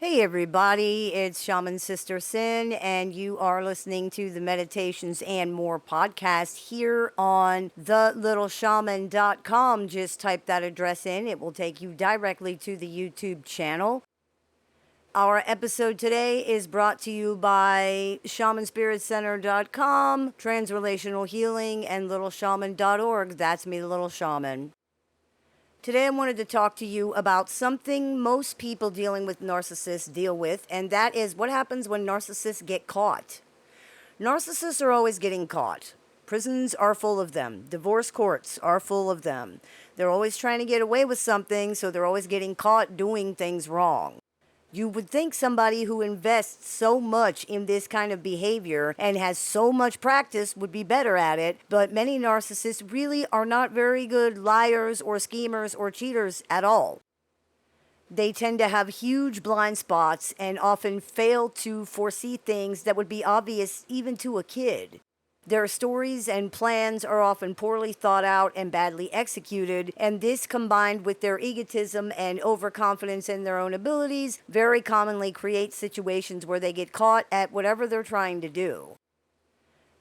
Hey everybody, it's Shaman Sister Sin, and you are listening to the Meditations and More podcast here on thelittleshaman.com. Just type that address in, it will take you directly to the YouTube channel. Our episode today is brought to you by shamanspiritcenter.com, transrelational healing, and littleshaman.org. That's me, the Little Shaman. Today I wanted to talk to you about something most people dealing with narcissists deal with, and that is what happens when narcissists get caught. Narcissists are always getting caught. Prisons are full of them. Divorce courts are full of them. They're always trying to get away with something, so they're always getting caught doing things wrong. You would think somebody who invests so much in this kind of behavior and has so much practice would be better at it, but many narcissists really are not very good liars or schemers or cheaters at all. They tend to have huge blind spots and often fail to foresee things that would be obvious even to a kid. Their stories and plans are often poorly thought out and badly executed, and this combined with their egotism and overconfidence in their own abilities very commonly creates situations where they get caught at whatever they're trying to do.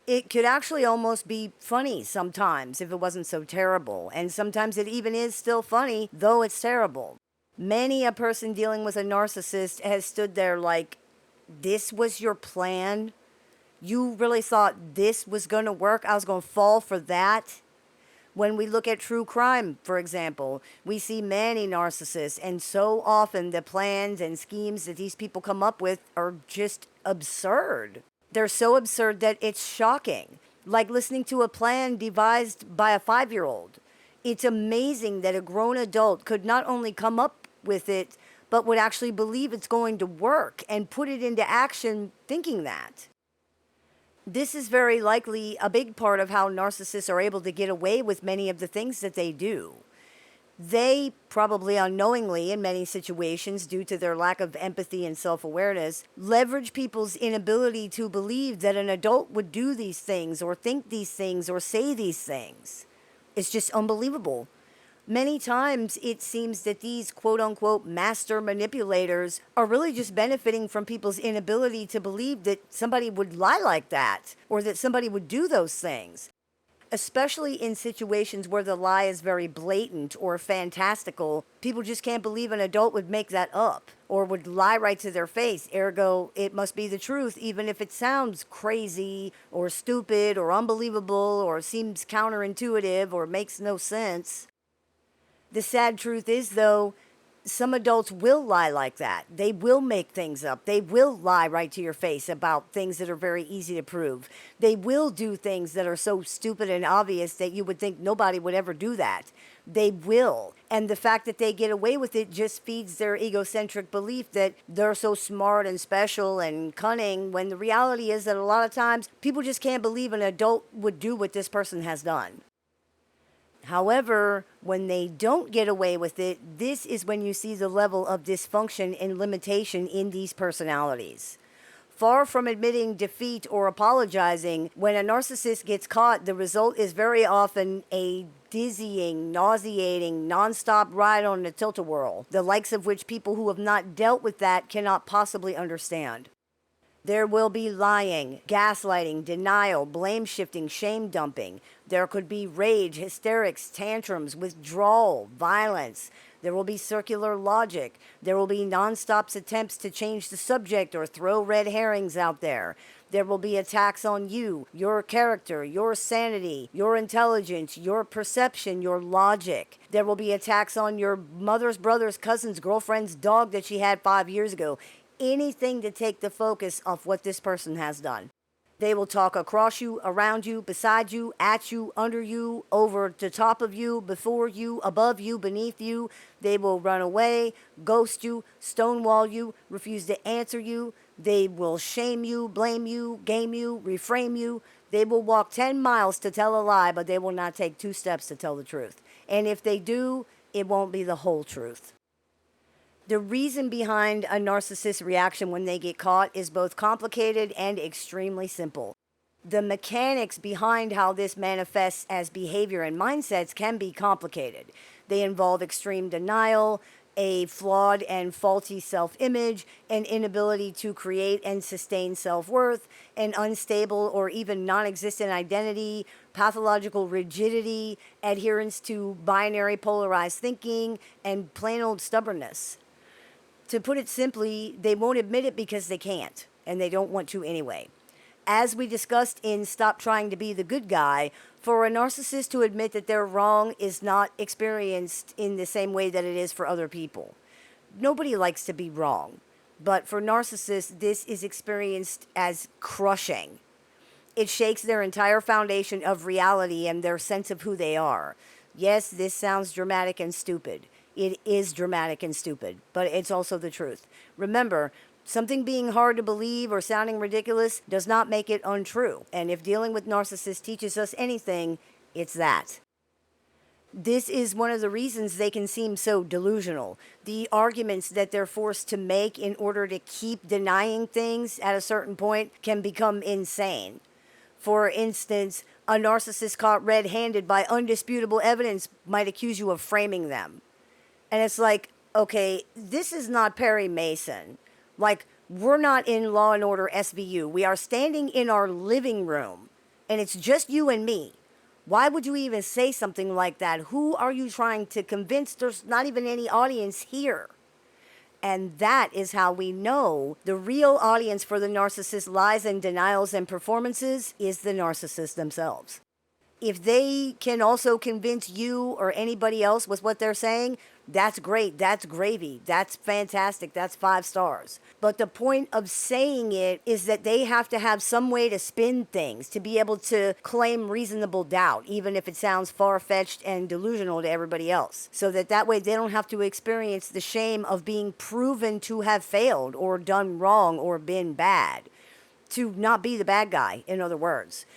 It could actually almost be funny sometimes if it wasn't so terrible, and sometimes it even is still funny, though it's terrible. Many a person dealing with a narcissist has stood there like, this was your plan? You really thought this was going to work? I was going to fall for that? When we look at true crime, for example, we see many narcissists, and so often the plans and schemes that these people come up with are just absurd. They're so absurd that it's shocking, like listening to a plan devised by a 5-year-old. It's amazing that a grown adult could not only come up with it, but would actually believe it's going to work and put it into action thinking that. This is very likely a big part of how narcissists are able to get away with many of the things that they do. They, probably unknowingly in many situations due to their lack of empathy and self-awareness, leverage people's inability to believe that an adult would do these things or think these things or say these things. It's just unbelievable. Many times it seems that these quote-unquote master manipulators are really just benefiting from people's inability to believe that somebody would lie like that or that somebody would do those things, especially in situations where the lie is very blatant or fantastical. People just can't believe an adult would make that up or would lie right to their face. Ergo, it must be the truth, even if it sounds crazy or stupid or unbelievable or seems counterintuitive or makes no sense. The sad truth is, though, some adults will lie like that. They will make things up. They will lie right to your face about things that are very easy to prove. They will do things that are so stupid and obvious that you would think nobody would ever do that. They will. And the fact that they get away with it just feeds their egocentric belief that they're so smart and special and cunning, when the reality is that a lot of times people just can't believe an adult would do what this person has done. However, when they don't get away with it, this is when you see the level of dysfunction and limitation in these personalities. Far from admitting defeat or apologizing, when a narcissist gets caught, the result is very often a dizzying, nauseating, nonstop ride on a tilt-a-whirl, the likes of which people who have not dealt with that cannot possibly understand. There will be lying, gaslighting, denial, blame shifting, shame dumping. There could be rage, hysterics, tantrums, withdrawal, violence. There will be circular logic. There will be nonstop attempts to change the subject or throw red herrings out there. There will be attacks on you, your character, your sanity, your intelligence, your perception, your logic. There will be attacks on your mother's brother's cousin's girlfriend's dog that she had 5 years ago. Anything to take the focus off what this person has done. They will talk across you, around you, beside you, at you, under you, over the top of you, before you, above you, beneath you. They will run away, ghost you, stonewall you, refuse to answer you. They will shame you, blame you, game you, reframe you. They will walk 10 miles to tell a lie, but they will not take 2 steps to tell the truth. And if they do, it won't be the whole truth. The reason behind a narcissist's reaction when they get caught is both complicated and extremely simple. The mechanics behind how this manifests as behavior and mindsets can be complicated. They involve extreme denial, a flawed and faulty self-image, an inability to create and sustain self-worth, an unstable or even non-existent identity, pathological rigidity, adherence to binary polarized thinking, and plain old stubbornness. To put it simply, they won't admit it because they can't, and they don't want to anyway. As we discussed in Stop Trying to Be the Good Guy, for a narcissist to admit that they're wrong is not experienced in the same way that it is for other people. Nobody likes to be wrong, but for narcissists, this is experienced as crushing. It shakes their entire foundation of reality and their sense of who they are. Yes, this sounds dramatic and stupid. It is dramatic and stupid, but it's also the truth. Remember, something being hard to believe or sounding ridiculous does not make it untrue. And if dealing with narcissists teaches us anything, it's that. This is one of the reasons they can seem so delusional. The arguments that they're forced to make in order to keep denying things at a certain point can become insane. For instance, a narcissist caught red-handed by undisputable evidence might accuse you of framing them. And it's like, okay, this is not Perry Mason. Like, we're not in Law and Order SVU. We are standing in our living room, and it's just you and me. Why would you even say something like that? Who are you trying to convince? There's not even any audience here. And that is how we know the real audience for the narcissist's lies and denials and performances is the narcissist themselves. If they can also convince you or anybody else with what they're saying, that's great, that's gravy, that's fantastic, that's 5 stars. But the point of saying it is that they have to have some way to spin things, to be able to claim reasonable doubt, even if it sounds far-fetched and delusional to everybody else. So that way they don't have to experience the shame of being proven to have failed or done wrong or been bad. To not be the bad guy, in other words.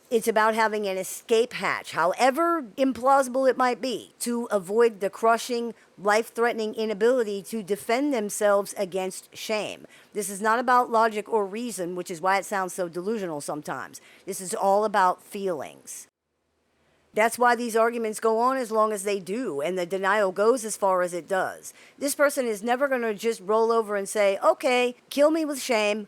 It's about having an escape hatch, however implausible it might be, to avoid the crushing, life-threatening inability to defend themselves against shame. This is not about logic or reason, which is why it sounds so delusional sometimes. This is all about feelings. That's why these arguments go on as long as they do, and the denial goes as far as it does. This person is never going to just roll over and say, okay, kill me with shame.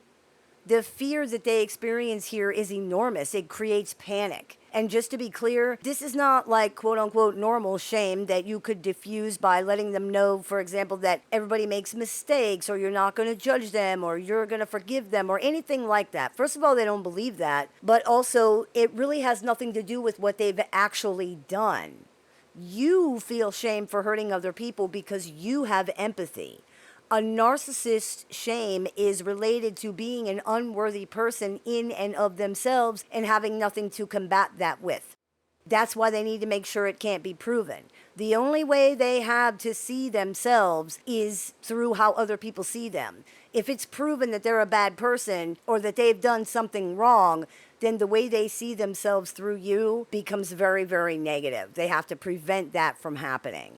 The fear that they experience here is enormous. It creates panic. And just to be clear, this is not like quote-unquote normal shame that you could diffuse by letting them know, for example, that everybody makes mistakes, or you're not going to judge them, or you're going to forgive them, or anything like that. First of all, they don't believe that. But also, it really has nothing to do with what they've actually done. You feel shame for hurting other people because you have empathy. A narcissist's shame is related to being an unworthy person in and of themselves and having nothing to combat that with. That's why they need to make sure it can't be proven. The only way they have to see themselves is through how other people see them. If it's proven that they're a bad person or that they've done something wrong, then the way they see themselves through you becomes very, very negative. They have to prevent that from happening.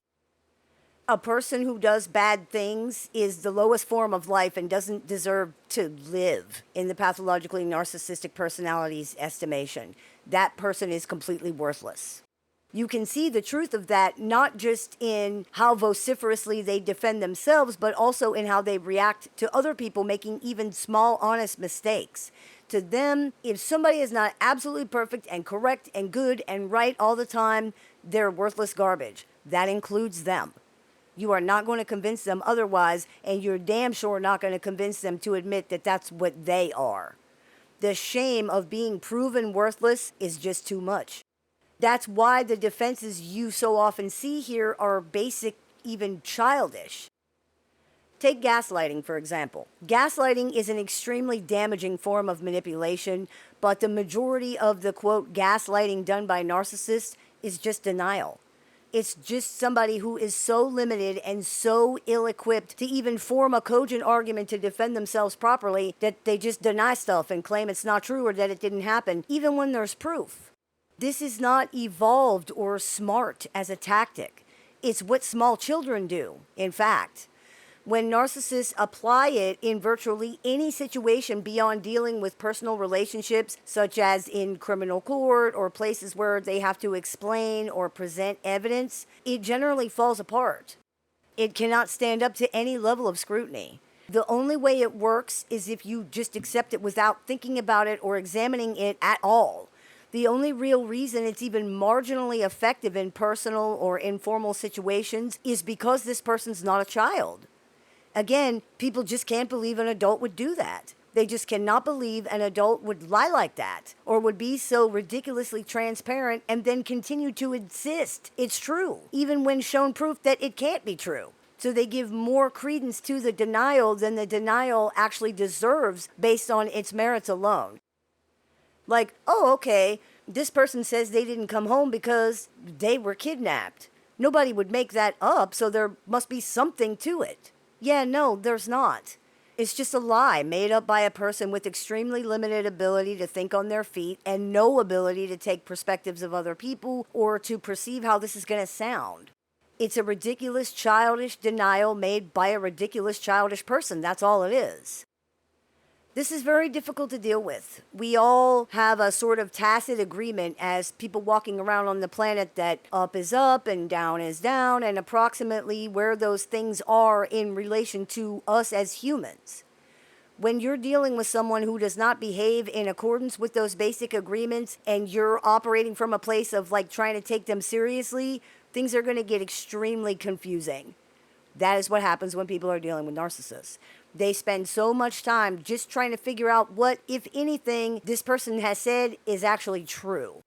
A person who does bad things is the lowest form of life and doesn't deserve to live in the pathologically narcissistic personality's estimation. That person is completely worthless. You can see the truth of that not just in how vociferously they defend themselves, but also in how they react to other people making even small, honest mistakes. To them, if somebody is not absolutely perfect and correct and good and right all the time, they're worthless garbage. That includes them. You are not going to convince them otherwise, and you're damn sure not going to convince them to admit that that's what they are. The shame of being proven worthless is just too much. That's why the defenses you so often see here are basic, even childish. Take gaslighting, for example. Gaslighting is an extremely damaging form of manipulation, but the majority of the, quote, gaslighting done by narcissists is just denial. It's just somebody who is so limited and so ill-equipped to even form a cogent argument to defend themselves properly that they just deny stuff and claim it's not true or that it didn't happen, even when there's proof. This is not evolved or smart as a tactic. It's what small children do, in fact. When narcissists apply it in virtually any situation beyond dealing with personal relationships, such as in criminal court or places where they have to explain or present evidence, it generally falls apart. It cannot stand up to any level of scrutiny. The only way it works is if you just accept it without thinking about it or examining it at all. The only real reason it's even marginally effective in personal or informal situations is because this person's not a child. Again, people just can't believe an adult would do that. They just cannot believe an adult would lie like that or would be so ridiculously transparent and then continue to insist it's true, even when shown proof that it can't be true. So they give more credence to the denial than the denial actually deserves based on its merits alone. Like, oh, okay, this person says they didn't come home because they were kidnapped. Nobody would make that up, so there must be something to it. Yeah, no, there's not. It's just a lie made up by a person with extremely limited ability to think on their feet and no ability to take perspectives of other people or to perceive how this is going to sound. It's a ridiculous, childish denial made by a ridiculous, childish person. That's all it is. This is very difficult to deal with. We all have a sort of tacit agreement as people walking around on the planet that up is up and down is down, and approximately where those things are in relation to us as humans. When you're dealing with someone who does not behave in accordance with those basic agreements and you're operating from a place of like trying to take them seriously, things are going to get extremely confusing. That is what happens when people are dealing with narcissists. They spend so much time just trying to figure out what, if anything, this person has said is actually true.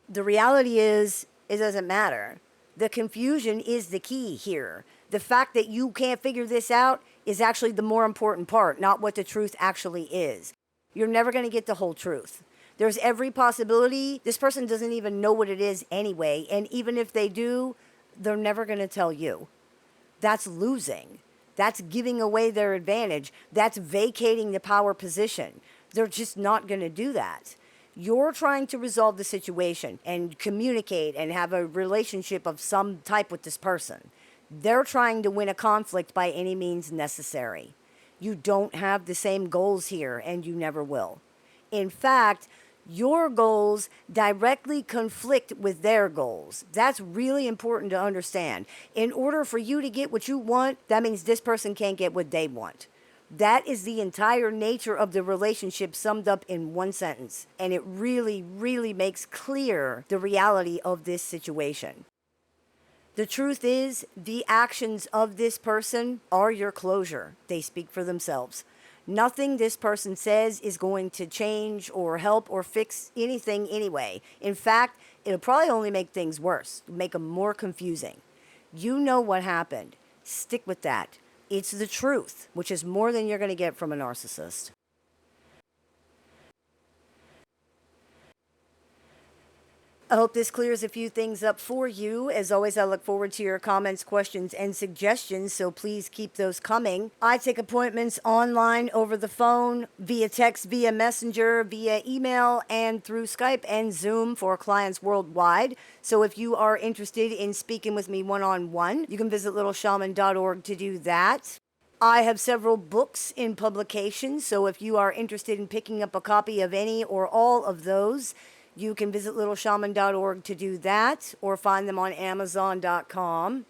The reality is, it doesn't matter. The confusion is the key here. The fact that you can't figure this out is actually the more important part, not what the truth actually is. You're never going to get the whole truth. There's every possibility this person doesn't even know what it is anyway, and even if they do, they're never going to tell you. That's losing. That's giving away their advantage. That's vacating the power position. They're just not going to do that. You're trying to resolve the situation and communicate and have a relationship of some type with this person. They're trying to win a conflict by any means necessary. You don't have the same goals here, and you never will. In fact, your goals directly conflict with their goals. That's really important to understand. In order for you to get what you want, that means this person can't get what they want. That is the entire nature of the relationship summed up in one sentence. And it really, really makes clear the reality of this situation. The truth is, the actions of this person are your closure. They speak for themselves. Nothing this person says is going to change or help or fix anything anyway. In fact, it'll probably only make things worse, make them more confusing. You know what happened. Stick with that. It's the truth, which is more than you're going to get from a narcissist. I hope this clears a few things up for you. As always, I look forward to your comments, questions, and suggestions, so please keep those coming. I take appointments online, over the phone, via text, via messenger, via email, and through Skype and Zoom for clients worldwide. So if you are interested in speaking with me one-on-one, you can visit littleshaman.org to do that. I have several books in publication, so if you are interested in picking up a copy of any or all of those, you can visit littleshaman.org to do that, or find them on Amazon.com.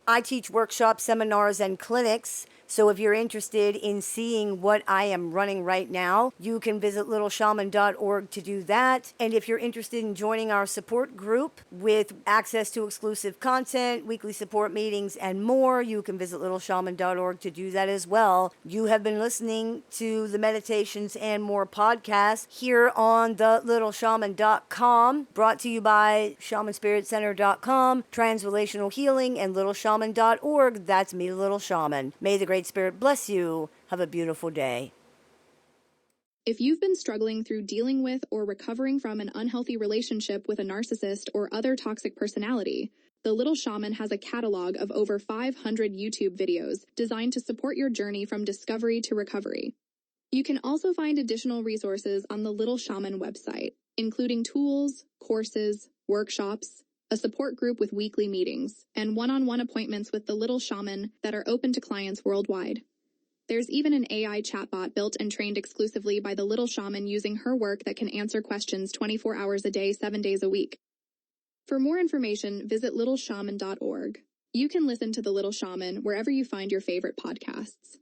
I teach workshops, seminars, and clinics. So if you're interested in seeing what I am running right now, you can visit littleshaman.org to do that. And if you're interested in joining our support group with access to exclusive content, weekly support meetings, and more, you can visit littleshaman.org to do that as well. You have been listening to the Meditations and More podcast here on the littleshaman.com, brought to you by shamanspiritcenter.com, Transrelational Healing, and littleshaman.org. That's me, Little Shaman. May the Great Spirit bless you. Have a beautiful day. If you've been struggling through dealing with or recovering from an unhealthy relationship with a narcissist or other toxic personality, the Little Shaman has a catalog of over 500 YouTube videos designed to support your journey from discovery to recovery. You can also find additional resources on the Little Shaman website, including tools, courses, workshops, a support group with weekly meetings, and one-on-one appointments with the Little Shaman that are open to clients worldwide. There's even an AI chatbot built and trained exclusively by the Little Shaman using her work that can answer questions 24 hours a day, 7 days a week. For more information, visit littleshaman.org. You can listen to The Little Shaman wherever you find your favorite podcasts.